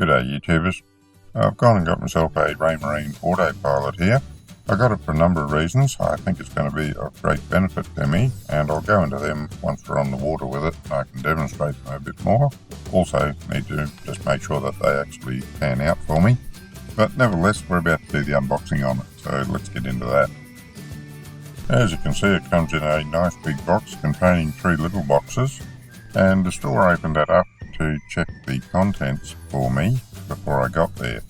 G'day YouTubers. I've gone and got myself a Raymarine Autopilot here. I got it for a number of reasons. I think it's going to be of great benefit to me, and I'll go into them once we're on the water with it and I can demonstrate them a bit more. Also need to just make sure that they actually pan out for me. But nevertheless, we're about to do the unboxing on it, so let's get into that. As you can see, it comes in a nice big box containing 3 little boxes, and the store opened that up to check the contents for me before I got there.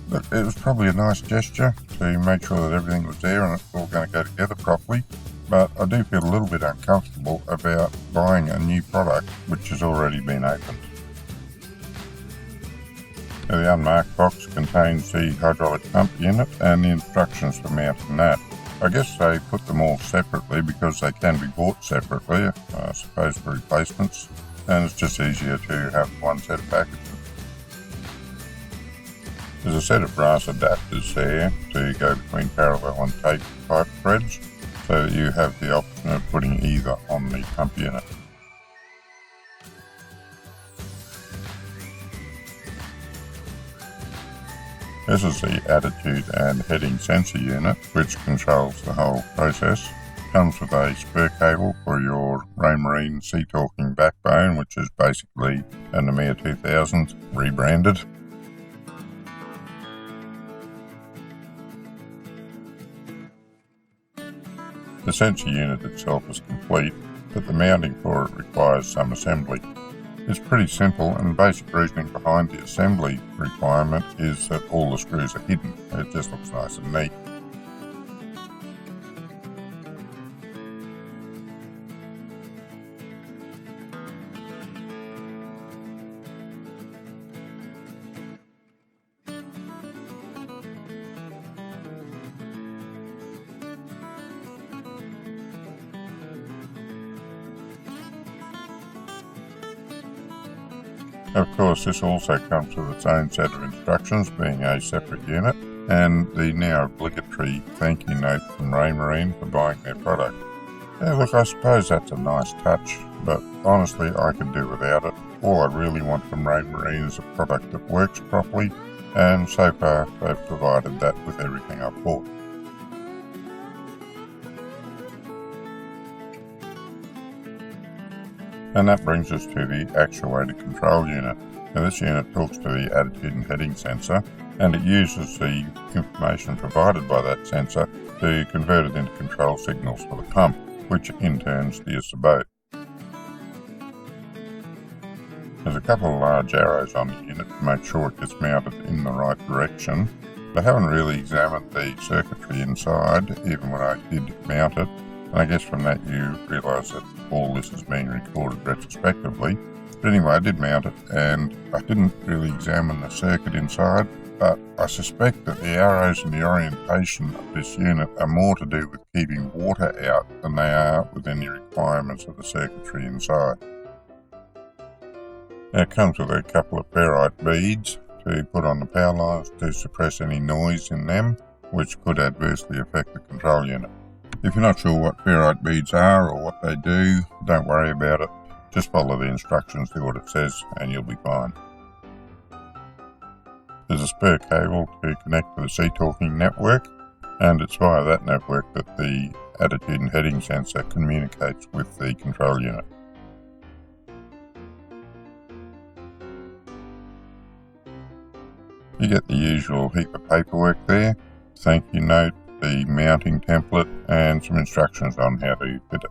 Look, it was probably a nice gesture to make sure that everything was there and it's all going to go together properly, but I do feel a little bit uncomfortable about buying a new product which has already been opened. Now, the unmarked box contains the hydraulic pump unit and the instructions for mounting that. I guess they put them all separately because they can be bought separately, I suppose, for replacements, and it's just easier to have one set of packaging. There's a set of brass adapters there to go between parallel and tape pipe threads, so that you have the option of putting either on the pump unit. This is the attitude and heading sensor unit, which controls the whole process. Comes with a spur cable for your Raymarine Sea Talking backbone, which is basically an EMEA 2000 rebranded. The sensor unit itself is complete, but the mounting for it requires some assembly. It's pretty simple, and the basic reasoning behind the assembly requirement is that all the screws are hidden. It just looks nice and neat. Of course, this also comes with its own set of instructions, being a separate unit, and the now obligatory thank you note from Raymarine for buying their product. Yeah, look, I suppose that's a nice touch, but honestly I could do without it. All I really want from Raymarine is a product that works properly, and so far they've provided that with everything I've bought. And that brings us to the Actuator control unit. Now, this unit talks to the attitude and heading sensor, and it uses the information provided by that sensor to convert it into control signals for the pump, which in turn steers the boat. There's a couple of large arrows on the unit to make sure it gets mounted in the right direction. I haven't really examined the circuitry inside, even when I did mount it, and I guess from that you realise that all this is being recorded retrospectively. But anyway, I did mount it, and I didn't really examine the circuit inside, but I suspect that the arrows and the orientation of this unit are more to do with keeping water out than they are with any requirements of the circuitry inside. Now, it comes with a couple of ferrite beads to put on the power lines to suppress any noise in them, which could adversely affect the control unit. If you're not sure what ferrite beads are or what they do, don't worry about it. Just follow the instructions, do what it says, and you'll be fine. There's a spare cable to connect to the Sea Talking network, and it's via that network that the attitude and heading sensor communicates with the control unit. You get the usual heap of paperwork there, thank you note, the mounting template, and some instructions on how to fit it.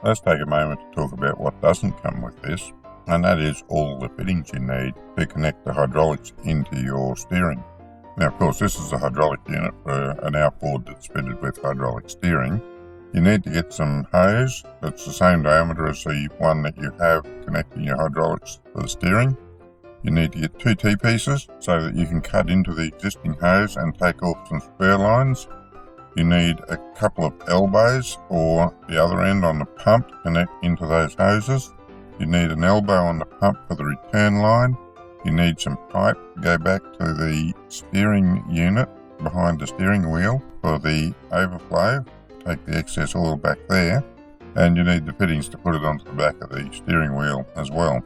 Let's take a moment to talk about what doesn't come with this, and that is all the fittings you need to connect the hydraulics into your steering. Now, of course, this is a hydraulic unit for an outboard that's fitted with hydraulic steering. You need to get some hose that's the same diameter as the one that you have connecting your hydraulics for the steering. You need to get 2 T-pieces so that you can cut into the existing hose and take off some spur lines. You need a couple of elbows or the other end on the pump to connect into those hoses. You need an elbow on the pump for the return line. You need some pipe to go back to the steering unit behind the steering wheel for the overflow. Take the excess oil back there. and you need the fittings to put it onto the back of the steering wheel as well.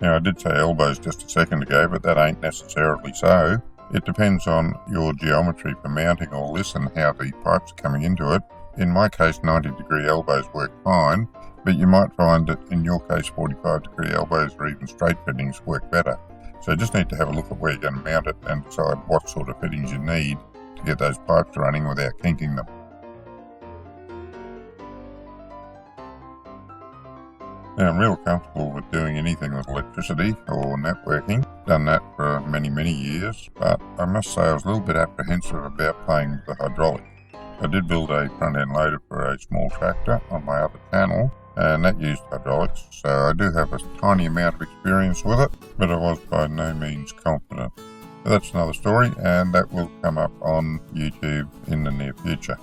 Now, I did say elbows just a second ago, but that ain't necessarily so. It depends on your geometry for mounting all this and how the pipes are coming into it. In my case, 90-degree elbows work fine, but you might find that in your case 45-degree elbows or even straight fittings work better. So you just need to have a look at where you're going to mount it and decide what sort of fittings you need to get those pipes running without kinking them. Now, I'm real comfortable with doing anything with electricity or networking. Done that for many, many years, but I must say I was a little bit apprehensive about playing with the hydraulic. I did build a front-end loader for a small tractor on my other channel, and that used hydraulics, so I do have a tiny amount of experience with it, but I was by no means confident. But that's another story, and that will come up on YouTube in the near future.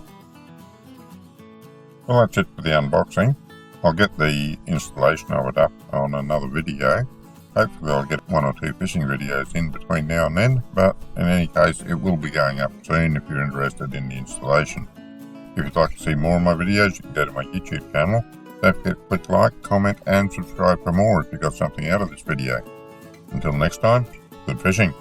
Well, that's it for the unboxing. I'll get the installation of it up on another video. Hopefully I'll get 1 or 2 fishing videos in between now and then, but in any case it will be going up soon if you're interested in the installation. If you'd like to see more of my videos, you can go to my YouTube channel. Don't forget to click like, comment and subscribe for more if you got something out of this video. Until next time, good fishing.